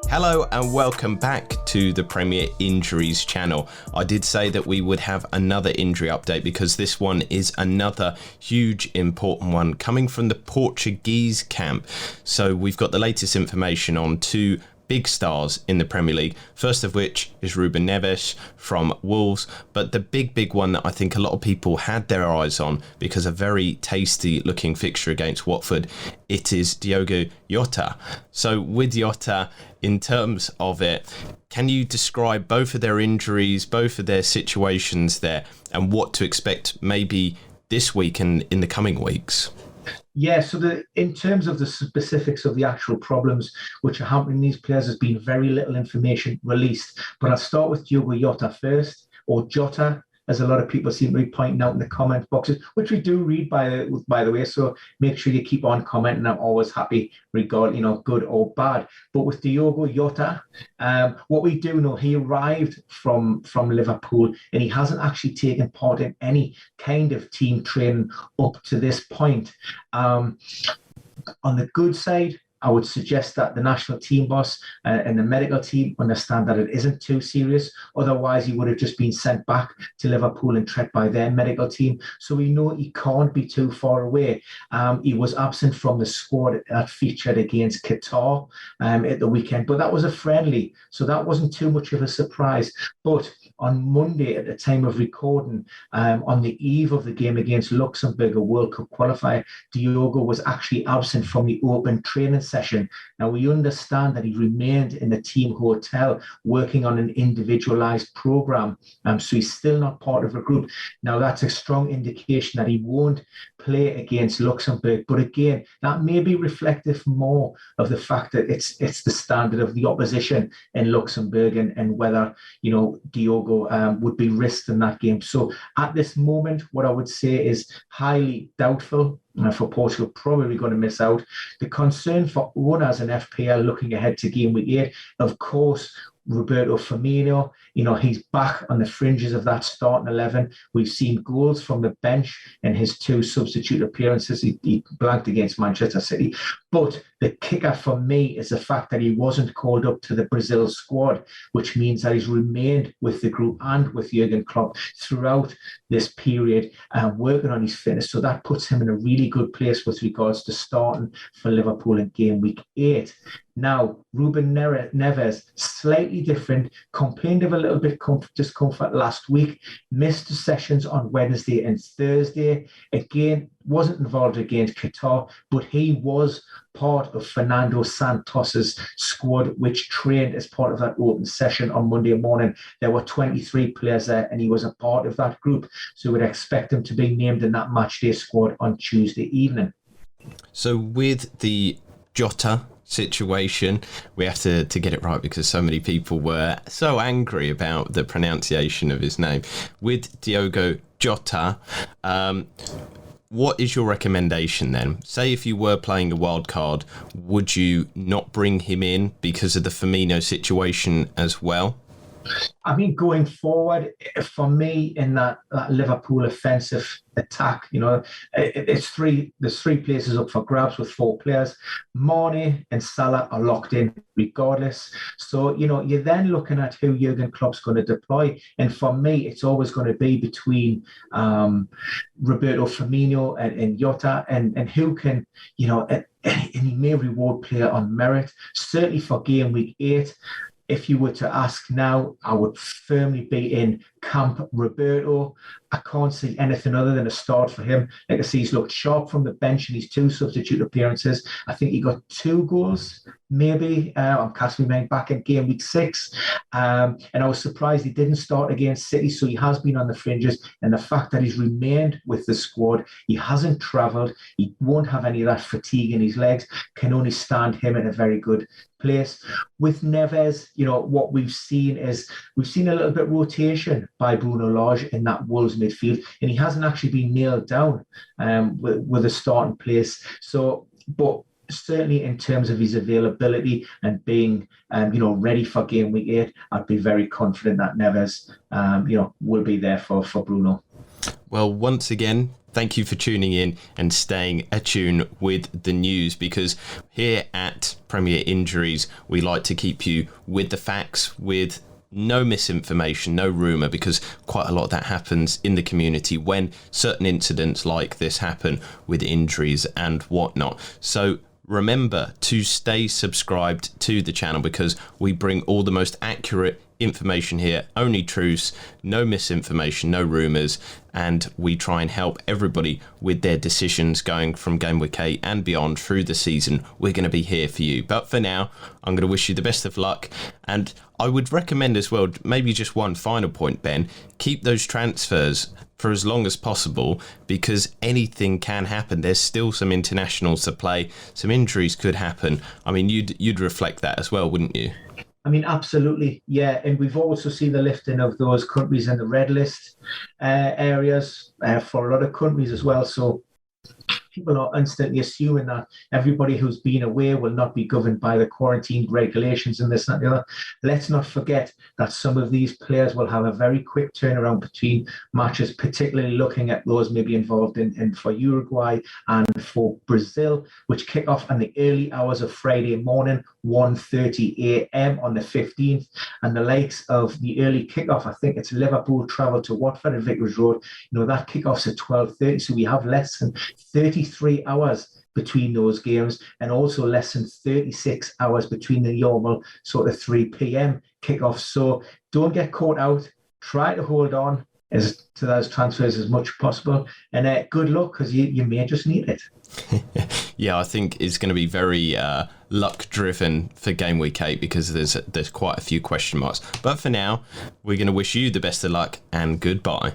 Hello and welcome back to the Premier Injuries channel. I did say that we would have another injury update because this one is another huge important one coming from the Portuguese camp. So we've got the latest information on two big stars in the Premier League, first of which is Ruben Neves from Wolves, but the big one that I think a lot of people had their eyes on because a very tasty looking fixture against Watford, it is Diogo Jota. So with Jota, in terms of it, can you describe both of their injuries, both of their situations there, and what to expect maybe this week and in the coming weeks? Yeah, so in terms of the specifics of the actual problems which are happening, these players, has been very little information released. But I'll start with Diogo Jota first, or Jota, as a lot of people seem to be pointing out in the comment boxes, which we do read by the way. So make sure you keep on commenting. I'm always happy, regardless, good or bad. But with Diogo Jota, what we do know, he arrived from Liverpool and he hasn't actually taken part in any kind of team training up to this point. On the good side, I would suggest that the national team boss and the medical team understand that it isn't too serious. Otherwise, he would have just been sent back to Liverpool and treated by their medical team. So we know he can't be too far away. He was absent from the squad that featured against Qatar at the weekend, but that was a friendly, so that wasn't too much of a surprise. But on Monday, at the time of recording, on the eve of the game against Luxembourg, a World Cup qualifier, Diogo was actually absent from the open training session. Now, we understand that he remained in the team hotel working on an individualized program, so he's still not part of a group. Now, that's a strong indication that he won't play against Luxembourg, but again, that may be reflective more of the fact that it's the standard of the opposition in Luxembourg and whether Diogo would be risked in that game. So at this moment, what I would say is highly doubtful for Portugal, probably going to miss out. The concern for owners in FPL looking ahead to game week 8, of course, Roberto Firmino, he's back on the fringes of that starting 11. We've seen goals from the bench in his two substitute appearances. He blanked against Manchester City. But the kicker for me is the fact that he wasn't called up to the Brazil squad, which means that he's remained with the group and with Jurgen Klopp throughout this period, working on his fitness. So that puts him in a really good place with regards to starting for Liverpool in game week 8. Now, Ruben Neves, slightly different, complained of a little bit discomfort last week, missed the sessions on Wednesday and Thursday. Again, wasn't involved against Qatar, but he was part of Fernando Santos's squad, which trained as part of that open session on Monday morning. There were 23 players there, and he was a part of that group. So we'd expect him to be named in that matchday squad on Tuesday evening. So with the Jota situation, we have to get it right because so many people were so angry about the pronunciation of his name. With Diogo Jota, what is your recommendation then? Say if you were playing a wild card, would you not bring him in because of the Firmino situation as well? I mean, going forward, for me, in that Liverpool offensive attack, there's three places up for grabs with 4 players. Mane and Salah are locked in regardless. So, you're then looking at who Jurgen Klopp's going to deploy. And for me, it's always going to be between Roberto Firmino and Jota and who can, and he may reward player on merit. Certainly for game week 8, if you were to ask now, I would firmly be in camp Roberto. I can't see anything other than a start for him. Like I see, he's looked sharp from the bench in his 2 substitute appearances. I think he got 2 goals, maybe. I'm casting my mind back in game week 6. And I was surprised he didn't start against City, so he has been on the fringes. And the fact that he's remained with the squad, he hasn't travelled, he won't have any of that fatigue in his legs, can only stand him in a very good place. With Neves, what we've seen a little bit of rotation by Bruno Lage in that Wolves midfield, and he hasn't actually been nailed down with a starting place. So, but certainly in terms of his availability and being, ready for game week 8, I'd be very confident that Neves, will be there for Bruno. Well, once again, thank you for tuning in and staying attuned with the news, because here at Premier Injuries, we like to keep you with the facts, with no misinformation, no rumour, because quite a lot of that happens in the community when certain incidents like this happen with injuries and whatnot. So remember to stay subscribed to the channel, because we bring all the most accurate information here, only truths, no misinformation, no rumours, and we try and help everybody with their decisions going from Game Week 8 and beyond through the season. We're going to be here for you. But for now, I'm going to wish you the best of luck, and I would recommend as well, maybe just one final point, Ben, keep those transfers for as long as possible, because anything can happen. There's still some internationals to play, some injuries could happen. I mean, you'd reflect that as well, wouldn't you? I mean, absolutely, yeah. And we've also seen the lifting of those countries in the red list areas for a lot of countries as well. So people are instantly assuming that everybody who's been away will not be governed by the quarantine regulations and this and the other. Let's not forget that some of these players will have a very quick turnaround between matches, particularly looking at those maybe involved in for Uruguay and for Brazil, which kick off in the early hours of Friday morning, 1:30 a.m. on the 15th. And the likes of the early kickoff, I think it's Liverpool travel to Watford and Vicarage Road, that kickoff's at 12:30. So we have less than 33 hours between those games, and also less than 36 hours between the normal sort of 3 p.m. kickoffs. So don't get caught out. Try to hold on to those transfers as much as possible, and good luck, because you may just need it. Yeah, I think it's going to be very luck driven for Game Week 8, because there's quite a few question marks. But for now, we're going to wish you the best of luck and goodbye.